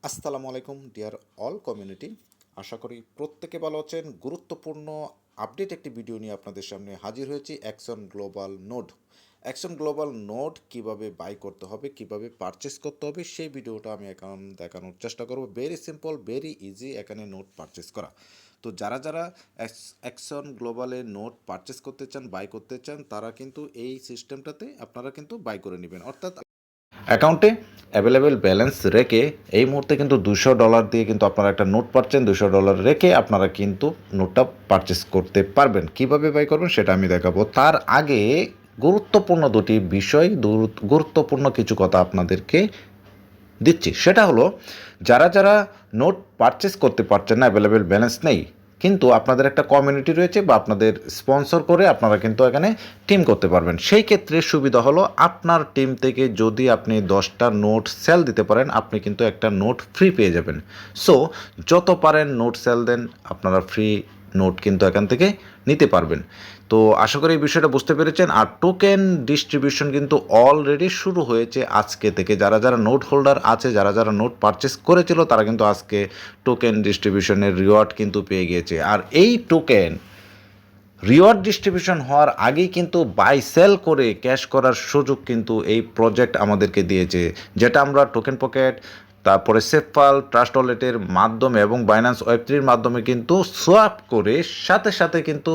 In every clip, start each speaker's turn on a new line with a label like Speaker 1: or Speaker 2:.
Speaker 1: আসসালামু আলাইকুম deer all community. আশা করি প্রত্যেকে ভালো আছেন। গুরুত্বপূর্ণ আপডেট একটি ভিডিও নিয়ে আপনাদের সামনে হাজির হয়েছি। অ্যাকশন গ্লোবাল নোড কিভাবে বাই করতে হবে, কিভাবে পারচেস করতে হবে, সেই ভিডিওটা আমি এখন দেখানোর চেষ্টা করব। ভেরি সিম্পল, ভেরি ইজি এখানে নোট পারচেস করা। তো যারা যারা অ্যাকশন গ্লোবালে নোট পারচেস করতে চান, বাই করতে চান, তারা কিন্তু এই সিস্টেমটাতে আপনারা কিন্তু বাই করে নেবেন। অর্থাৎ অ্যাকাউন্টে অ্যাভেলেবেল ব্যালেন্স রেখে এই মুহূর্তে কিন্তু $200 দিয়ে কিন্তু আপনারা একটা নোট পাচ্ছেন। $200 রেখে আপনারা কিন্তু নোটটা পারচেস করতে পারবেন। কিভাবে বাই করবেন সেটা আমি দেখাবো। তার আগে গুরুত্বপূর্ণ দুটি বিষয়, গুরুত্বপূর্ণ কিছু কথা আপনাদেরকে দিচ্ছি। সেটা হলো, যারা যারা নোট পারচেস করতে পারছেন না, অ্যাভেলেবেল ব্যালেন্স নেই, কিন্তু আপনাদের একটা কমিউনিটি রয়েছে বা আপনাদের স্পন্সর করে আপনারা কিন্তু এখানে টিম করতে পারবেন। সেই ক্ষেত্রে সুবিধা হলো, আপনার টিম থেকে যদি আপনি 10টা নোট সেল দিতে পারেন, আপনি কিন্তু একটা নোট ফ্রি পেয়ে যাবেন। সো যত পারেন নোট সেল দেন, আপনারা ফ্রি নোট কিন্তু এখান থেকে নিতে পারবেন। তো আশা করি এই বিষয়টা বুঝতে পেরেছেন। আর টোকেন ডিস্ট্রিবিউশন কিন্তু অলরেডি শুরু হয়েছে আজকে থেকে। যারা যারা নোট হোল্ডার আছে, যারা যারা নোট পারচেস করেছিল, তারা কিন্তু আজকে টোকেন ডিস্ট্রিবিউশনের রিওয়ার্ড কিন্তু পেয়ে গিয়েছে। আর এই টোকেন রিওয়ার্ড ডিস্ট্রিবিউশন হওয়ার আগেই কিন্তু বাই সেল করে ক্যাশ করার সুযোগ কিন্তু এই প্রজেক্ট আমাদেরকে দিয়েছে, যেটা আমরা টোকেন পকেট, তারপরে সেফপাল, ট্রাস্ট ওয়ালেটের মাধ্যমে এবং বাইন্যান্স ওয়েব3-র মাধ্যমে কিন্তু সোয়াপ করে সাথে সাথে কিন্তু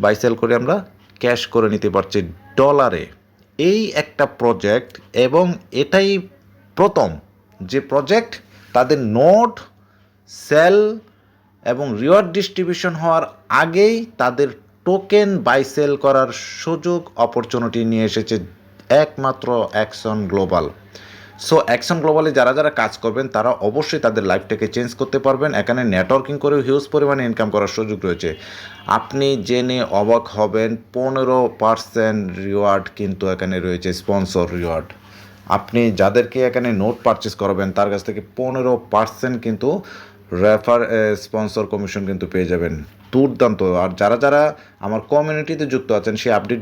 Speaker 1: বাই সেল করে আমরা ক্যাশ করে নিতে পারছি ডলারে। এই একটা প্রজেক্ট, এবং এটাই প্রথম যে প্রজেক্ট তাদের নোট সেল এবং রিওয়ার্ড ডিস্ট্রিবিউশন হওয়ার আগেই তাদের টোকেন বাই সেল করার সুযোগ অপরচুনিটি নিয়ে এসেছে একমাত্র অ্যাকশন গ্লোবাল। সো অ্যাকশন গ্লোবালে যারা যারা কাজ করবেন, তারা অবশ্যই তাদের লাইফটাকে চেঞ্জ করতে পারবেন। এখানে নেটওয়ার্কিং করে হিউজ পরিমাণে ইনকাম করার সুযোগ রয়েছে। আপনি জেনে অবাক হবেন, 15% রিওয়ার্ড কিন্তু এখানে রয়েছে, স্পন্সর রিওয়ার্ড। আপনি যাদেরকে এখানে নোট পারচেস করাবেন, তার কাছ থেকে 15% কিন্তু রেফার স্পন্সর কমিশন কিন্তু পেয়ে যাবেন। দুর্দান্ত। আর যারা যারা আমার কমিউনিটিতে যুক্ত আছেন, সেই আপডেট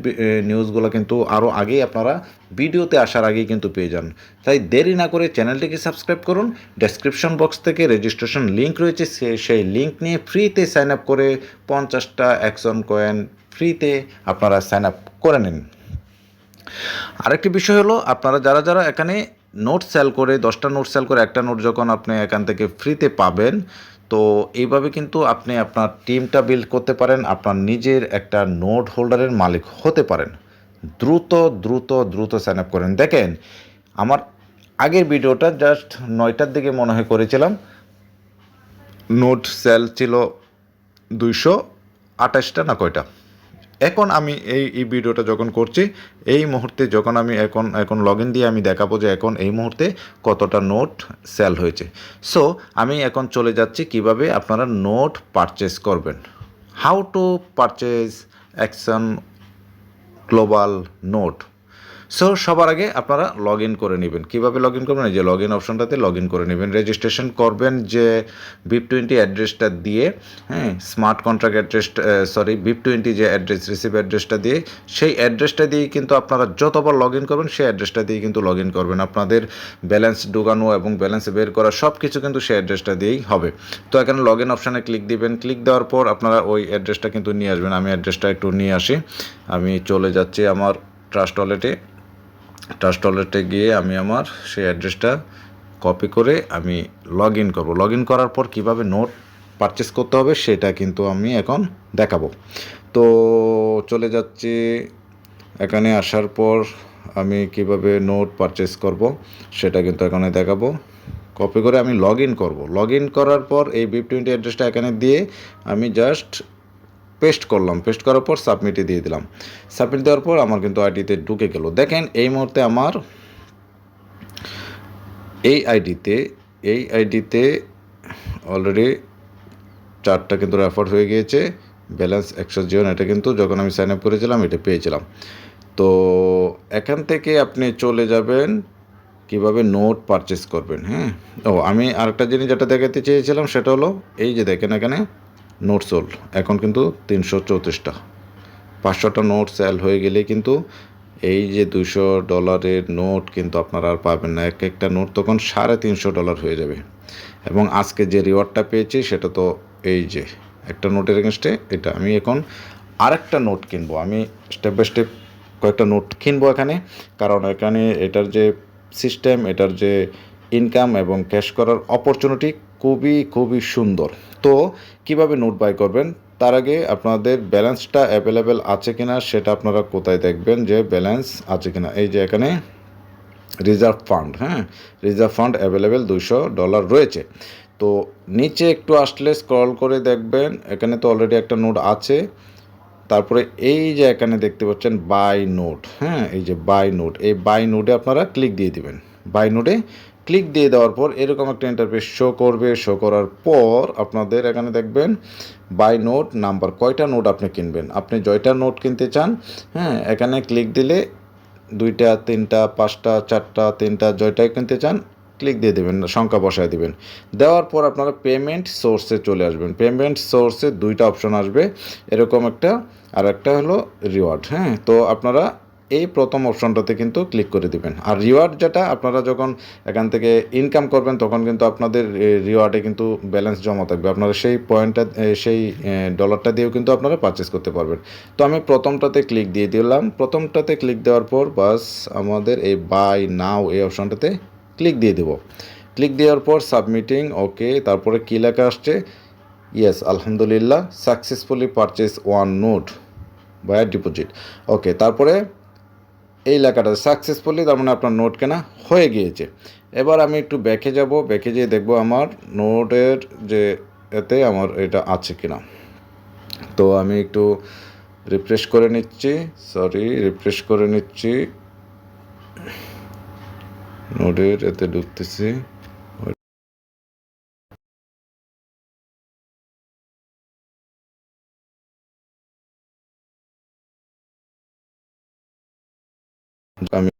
Speaker 1: নিউজগুলো কিন্তু আরও আগেই আপনারা ভিডিওতে আসার আগেই কিন্তু পেয়ে যান। তাই দেরি না করে চ্যানেলটিকে সাবস্ক্রাইব করুন। ডেসক্রিপশন বক্স থেকে রেজিস্ট্রেশন লিঙ্ক রয়েছে, সেই লিঙ্ক নিয়ে ফ্রিতে সাইন আপ করে 50টা অ্যাকশন কয়েন ফ্রিতে আপনারা সাইন আপ করে নিন। আরেকটি বিষয় হলো, আপনারা যারা যারা এখানে নোট সেল করে, 10টা নোট সেল করে একটা নোট যখন আপনি এখান থেকে ফ্রিতে পাবেন, তো এইভাবে কিন্তু আপনি আপনার টিমটা বিল্ড করতে পারেন, আপনার নিজের একটা নোট হোল্ডারের মালিক হতে পারেন। দ্রুত দ্রুত দ্রুত সাইন আপ করেন। দেখেন, আমার আগের ভিডিওটা জাস্ট 9টার দিকে মনে হয় করেছিলাম, নোট সেল ছিল 228টা না কয়টা। এখন আমি এই ভিডিওটা যখন করছি, এই মুহূর্তে যখন আমি এখন লগ ইন দিয়ে আমি দেখাবো যে এখন এই মুহূর্তে কতটা নোট সেল হয়েছে। সো আমি এখন চলে যাচ্ছি কিভাবে আপনারা নোট পারচেস করবেন, how to purchase action global note. So সবার আগে আপনারা লগ ইন করে নেবেন। কীভাবে লগ ইন করবেন? এই যে লগ ইন অপশনটাতে লগ ইন করে নেবেন। রেজিস্ট্রেশন করবেন যে BIP20 অ্যাড্রেসটা দিয়ে, হ্যাঁ, স্মার্ট কন্ট্রাক্ট অ্যাড্রেসটা, BIP20 যে অ্যাড্রেস, রিসিভ অ্যাড্রেসটা দিয়ে, সেই অ্যাড্রেসটা দিয়েই কিন্তু আপনারা যতবার লগ ইন করবেন, সেই অ্যাড্রেসটা দিয়ে কিন্তু লগ ইন করবেন। আপনাদের ব্যালেন্স ঢোকানো এবং ব্যালেন্স বের করা সব কিছু কিন্তু সেই অ্যাড্রেসটা দিয়েই হবে। তো এখানে লগ ইন অপশানে ক্লিক দিবেন। ক্লিক দেওয়ার পর আপনারা ওই অ্যাড্রেসটা কিন্তু নিয়ে আসবেন। আমি অ্যাড্রেসটা একটু নিয়ে আসি। আমি চলে যাচ্ছি আমার ট্রাস্ট ওয়ালেটে গিয়ে আমি আমার সেই অ্যাড্রেসটা কপি করে আমি লগ ইন করবো। লগ ইন করার পর কীভাবে নোট পারচেস করতে হবে সেটা কিন্তু আমি এখন দেখাবো। তো চলে যাচ্ছি, এখানে আসার পর আমি কিভাবে নোট পারচেস করব সেটা কিন্তু এখানে দেখাবো। কপি করে আমি লগ ইন করবো। লগ ইন করার পর এই BIP20 অ্যাড্রেসটা এখানে দিয়ে আমি জাস্ট পেস্ট করলাম। পেস্ট করার পর সাবমিটে দিয়ে দিলাম। সাবমিট দেওয়ার পর আমার কিন্তু আইডিতে ঢুকে গেল। দেখেন, এই মুহূর্তে আমার এই আইডিতে অলরেডি 4টা কিন্তু রেফার হয়ে গিয়েছে। ব্যালেন্স 100 এটা কিন্তু যখন আমি সাইন আপ করেছিলাম এটা পেয়েছিলাম। তো এখান থেকে আপনি চলে যাবেন কিভাবে নোট পারচেস করবেন। হ্যাঁ, আমি আরেকটা জিনিস যেটা দেখাতে চেয়েছিলাম সেটা হলো, এই যে দেখেন এখানে নোট সোল্ড এখন কিন্তু 334টা। 500টা নোট সেল হয়ে গেলেই কিন্তু এই যে $200 নোট কিন্তু আপনারা আর পাবেন না। এক একটা নোট তখন $350 হয়ে যাবে। এবং আজকে যে রিওয়ার্ডটা পেয়েছি সেটা তো এই যে একটা নোটের এগেনস্টে এটা। আমি এখন আরেকটা নোট কিনবো, আমি স্টেপ বাই স্টেপ কয়েকটা নোট কিনবো এখানে, কারণ এখানে এটার যে সিস্টেম, এটার যে ইনকাম এবং ক্যাশ করার অপরচুনিটি খুবই খুবই সুন্দর। তো কিভাবে নোট বাই করবেন তার আগে আপনাদের ব্যালেন্সটা অ্যাভেলেবেল আছে কিনা সেটা আপনারা কোথায় দেখবেন যে ব্যালেন্স আছে কিনা। এই যে এখানে রিজার্ভ ফান্ড, হ্যাঁ, রিজার্ভ ফান্ড অ্যাভেলেবেল $200 রয়েছে। তো নিচে একটু আসলে স্ক্রল করে দেখবেন এখানে তো অলরেডি একটা নোট আছে। তারপরে এই যে এখানে দেখতে পাচ্ছেন বাই নোট, হ্যাঁ, এই যে বাই নোট, এই বাই নোটে আপনারা ক্লিক দিয়ে দিবেন। বাই নোটে ক্লিক দিয়ে দেওয়ার পর এরকম একটা ইন্টারফেস শো করবে। শো করার পর আপনাদের এখানে দেখবেন বাই নোট নাম্বার, কয়টা নোট আপনি কিনবেন, আপনি জয়টা নোট কিনতে চান, হ্যাঁ, এখানে ক্লিক দিলে 2টা 3টা 5টা 4টা 3টা জয়টাই কিনতে চান ক্লিক দিয়ে দেবেন, সংখ্যা বসায় দিবেন। দেওয়ার পর আপনারা পেমেন্ট সোর্সে চলে আসবেন। পেমেন্ট সোর্সে 2টা অপশন আসবে এরকম একটা, আর একটা হলো রিওয়ার্ড, হ্যাঁ। তো আপনারা এই প্রথম অপশনটাতে কিন্তু ক্লিক করে দিবেন। আর রিওয়ার্ড যেটা আপনারা যখন এখান থেকে ইনকাম করবেন তখন কিন্তু আপনাদের রিওয়ার্ডে কিন্তু ব্যালেন্স জমা থাকবে, আপনারা সেই পয়েন্টটা সেই ডলারটা দিয়েও কিন্তু আপনারা পারচেস করতে পারবেন। তো আমি প্রথমটাতে ক্লিক দিয়ে দিলাম। প্রথমটাতে ক্লিক দেওয়ার পর বাস আমাদের এই বাই নাও এই অপশনটাতে ক্লিক দিয়ে দেব। ক্লিক দেওয়ার পর সাবমিটিং, ওকে। তারপরে কী লেখা আসছে, ইয়েস, আলহামদুলিল্লাহ successfully purchase 1 note by deposit, okay. তারপরে এই লেখাটা সাকসেসফুলি, তার মানে আপনার নোট কেনা হয়ে গিয়েছে। এবার আমি একটু ব্যাকে যাব, ব্যাকে যেয়ে দেখব আমার নোটের যে এতে আমার এটা আছে কিনা। তো আমি একটু রিফ্রেশ করে নিচ্ছি, রিফ্রেশ করে নিচ্ছি, নোটের এতে ঢুকতেছি। আমি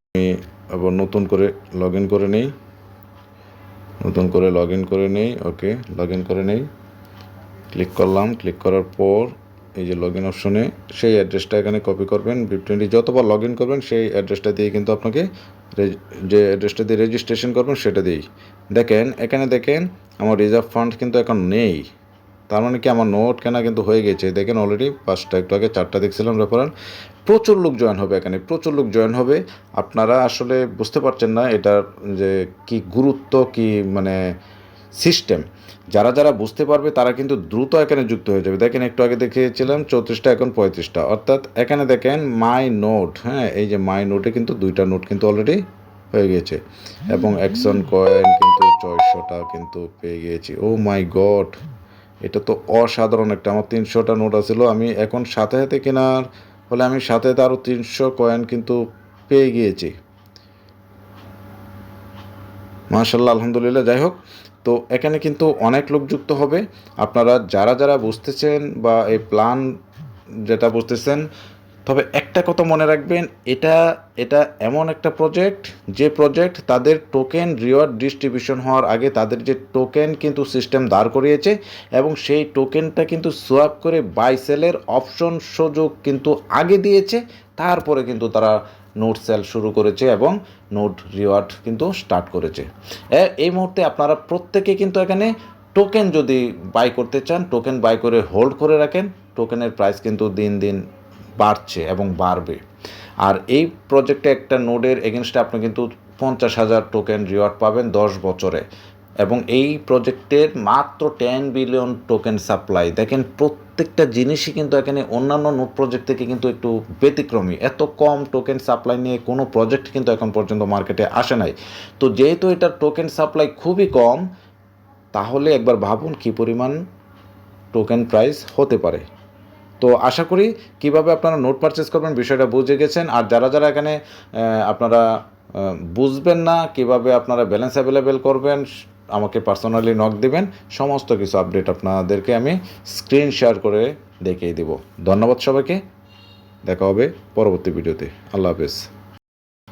Speaker 1: আবার নতুন করে লগ ইন করে নিই, ওকে, লগ ইন করে নেই। ক্লিক করলাম, ক্লিক করার পর এই যে লগ ইন অপশনে সেই অ্যাড্রেসটা এখানে কপি করবেন। বিপ20 যতবার লগ ইন করবেন সেই অ্যাড্রেসটা দিয়ে কিন্তু আপনাকে যে অ্যাড্রেসটা দিয়ে রেজিস্ট্রেশন করবেন সেটা দিয়েই। দেখেন এখানে দেখেন আমার রিজার্ভ ফান্ড কিন্তু এখন নেই, তার মানে কি আমার নোট কেনা কিন্তু হয়ে গেছে। দেখেন অলরেডি 5টা, একটু আগে 4টা দেখছিলাম রেফারেল। প্রচুর লোক জয়েন হবে এখানে, প্রচুর লোক জয়েন হবে। আপনারা আসলে বুঝতে পারছেন না এটার যে কি গুরুত্ব, কি মানে সিস্টেম। যারা যারা বুঝতে পারবে তারা কিন্তু দ্রুত এখানে যুক্ত হয়ে যাবে। দেখেন একটু আগে দেখিয়েছিলাম 34টা, এখন 35টা, অর্থাৎ এখানে দেখেন মাই নোট, হ্যাঁ, এই যে মাই নোটে কিন্তু 2টা নোট কিন্তু অলরেডি হয়ে গিয়েছে এবং অ্যাকশন কয়েন কিন্তু 600টা কিন্তু পেয়ে গিয়েছি। ও মাই গড, এটা তো অসাধারণ একটা। আমার 300টা নোট আছিল, আমি এখন সাথে সাথে কেনার ফলে আমি সাথে সাথে আরও 300 কয়েন কিন্তু পেয়ে গিয়েছি। মাশাআল্লাহ, আলহামদুলিল্লাহ। যাই হোক, তো এখানে কিন্তু অনেক লোক যুক্ত হবে। আপনারা যারা যারা বুঝতেছেন বা এই প্ল্যান যেটা বুঝতেছেন, তবে একটা কথা মনে রাখবেন, এটা এটা এমন একটা প্রজেক্ট যে প্রজেক্ট তাদের টোকেন রিওয়ার্ড ডিস্ট্রিবিউশন হওয়ার আগে তাদের যে টোকেন কিন্তু সিস্টেম দাঁড় করিয়েছে এবং সেই টোকেনটা কিন্তু সোয়াপ করে বাই সেলের অপশন সুযোগ কিন্তু আগে দিয়েছে। তারপরে কিন্তু তারা নোট সেল শুরু করেছে এবং নোট রিওয়ার্ড কিন্তু স্টার্ট করেছে। এই মুহূর্তে আপনারা প্রত্যেকে কিন্তু এখানে টোকেন যদি বাই করতে চান, টোকেন বাই করে হোল্ড করে রাখেন। টোকেনের প্রাইস কিন্তু দিন দিন বাড়ছে এবং বাড়বে। আর এই প্রজেক্টে একটা নোডের এগেনস্টে আপনি কিন্তু 50,000 টোকেন রিওয়ার্ড পাবেন 10 বছরে। এবং এই প্রজেক্টের মাত্র 10 বিলিয়ন টোকেন সাপ্লাই। দেখেন প্রত্যেকটা জিনিসই কিন্তু এখানে অন্যান্য নোট প্রজেক্ট থেকে কিন্তু একটু ব্যতিক্রমী। এত কম টোকেন সাপ্লাই নিয়ে কোনো প্রজেক্ট কিন্তু এখন পর্যন্ত মার্কেটে আসে নাই। তো যেহেতু এটার টোকেন সাপ্লাই খুবই কম, তাহলে একবার ভাবুন কী পরিমাণ টোকেন প্রাইস হতে পারে। তো আশা করি কিভাবে আপনারা নোট পারচেস করবেন বিষয়টা বুঝে গেছেন। আর যারা যারা এখানে আপনারা বুঝবেন না কিভাবে আপনারা ব্যালেন্স অ্যাভেলেবেল করবেন, আমাকে পার্সোনালি নক দিবেন। সমস্ত কিছু আপডেট আপনাদেরকে আমি স্ক্রিন শেয়ার করে দেখিয়ে দেব। ধন্যবাদ সবাইকে, দেখা হবে পরবর্তী ভিডিওতে। আল্লাহ হাফেজ।